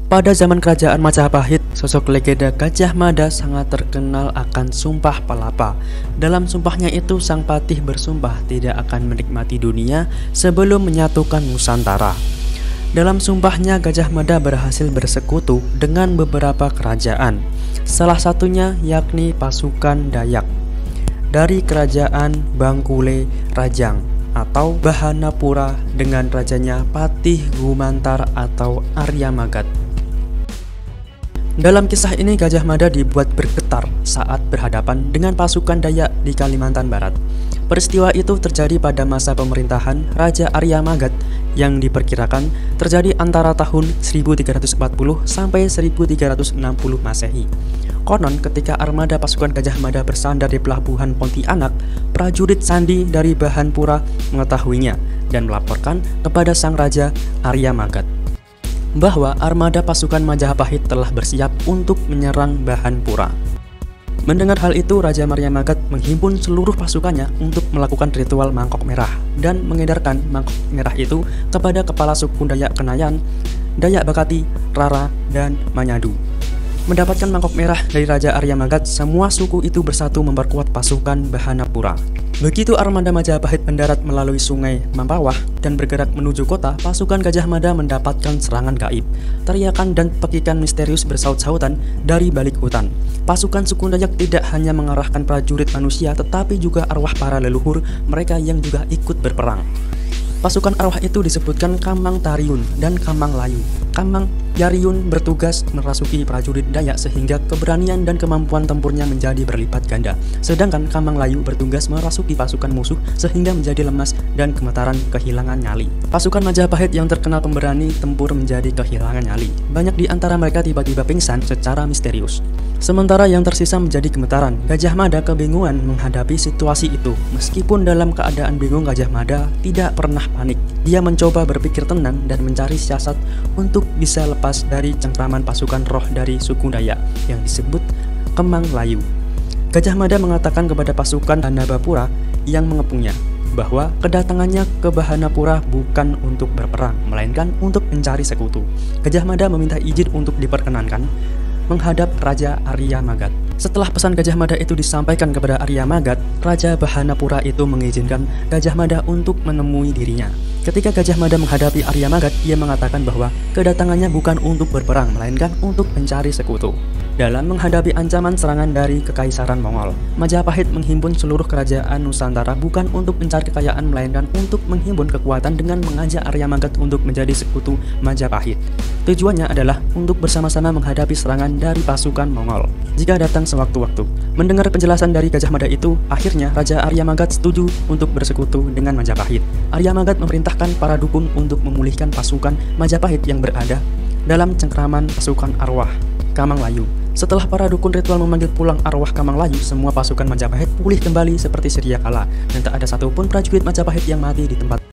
Pada zaman kerajaan Majapahit, sosok legenda Gajah Mada sangat terkenal akan Sumpah Palapa. Dalam sumpahnya itu, sang patih bersumpah tidak akan menikmati dunia sebelum menyatukan Nusantara. Dalam sumpahnya, Gajah Mada berhasil bersekutu dengan beberapa kerajaan, salah satunya yakni pasukan Dayak dari kerajaan Bangkule Rajang atau Bahanapura dengan rajanya Patih Gumantar atau Arya Magat. Dalam kisah ini, Gajah Mada dibuat bergetar saat berhadapan dengan pasukan Dayak di Kalimantan Barat. Peristiwa itu terjadi pada masa pemerintahan Raja Arya Magat yang diperkirakan terjadi antara tahun 1340 sampai 1360 Masehi. Konon ketika armada pasukan Gajah Mada bersandar di pelabuhan Pontianak, prajurit Sandi dari Bahanpura mengetahuinya dan melaporkan kepada sang Raja Arya Magat bahwa armada pasukan Majapahit telah bersiap untuk menyerang Bahanpura. Mendengar hal itu, Raja Arya Magat menghimpun seluruh pasukannya untuk melakukan ritual mangkok merah dan mengedarkan mangkok merah itu kepada kepala suku Dayak Kenayan, Dayak Bakati, Rara, dan Manyadu. Mendapatkan mangkok merah dari Raja Arya Magat, semua suku itu bersatu memperkuat pasukan Bahanapura. Begitu armada Majapahit mendarat melalui sungai Mampawah dan bergerak menuju kota, pasukan Gajah Mada mendapatkan serangan gaib. Teriakan dan pekikan misterius bersaut-sautan dari balik hutan. Pasukan suku Dayak tidak hanya mengarahkan prajurit manusia, tetapi juga arwah para leluhur mereka yang juga ikut berperang. Pasukan arwah itu disebutkan Kamang Tariun dan Kamang Layu. Kamang Yariun bertugas merasuki prajurit Dayak sehingga keberanian dan kemampuan tempurnya menjadi berlipat ganda. Sedangkan Kamang Layu bertugas merasuki pasukan musuh sehingga menjadi lemas dan gemetaran kehilangan nyali. Pasukan Majapahit yang terkenal pemberani tempur menjadi kehilangan nyali. Banyak di antara mereka tiba-tiba pingsan secara misterius. Sementara yang tersisa menjadi gemetaran. Gajah Mada kebingungan menghadapi situasi itu. Meskipun dalam keadaan bingung, Gajah Mada tidak pernah panik. Dia mencoba berpikir tenang dan mencari siasat untuk bisa lepas dari cengkraman pasukan roh dari suku Dayak yang disebut Kemang Layu. Gajah Mada mengatakan kepada pasukan Hanabapura yang mengepungnya bahwa kedatangannya ke Bahanapura bukan untuk berperang, melainkan untuk mencari sekutu. Gajah Mada meminta izin untuk diperkenankan menghadap Raja Arya Magat. Setelah pesan Gajah Mada itu disampaikan kepada Arya Magat, Raja Bahanapura itu mengizinkan Gajah Mada untuk menemui dirinya. Ketika Gajah Mada menghadapi Arya Magat, ia mengatakan bahwa kedatangannya bukan untuk berperang, melainkan untuk mencari sekutu. Dalam menghadapi ancaman serangan dari Kekaisaran Mongol, Majapahit menghimpun seluruh kerajaan Nusantara bukan untuk mencari kekayaan, melainkan untuk menghimpun kekuatan dengan mengajak Arya Magat untuk menjadi sekutu Majapahit. Tujuannya adalah untuk bersama-sama menghadapi serangan dari pasukan Mongol jika datang sewaktu-waktu. Mendengar penjelasan dari Gajah Mada itu, akhirnya Raja Arya Magat setuju untuk bersekutu dengan Majapahit. Arya Magat memerintahkan para dukun untuk memulihkan pasukan Majapahit yang berada dalam cengkraman pasukan arwah Kamang Layu. Setelah para dukun ritual memanggil pulang arwah Kamang Layu, semua pasukan Majapahit pulih kembali seperti sedia kala dan tak ada satupun prajurit Majapahit yang mati di tempat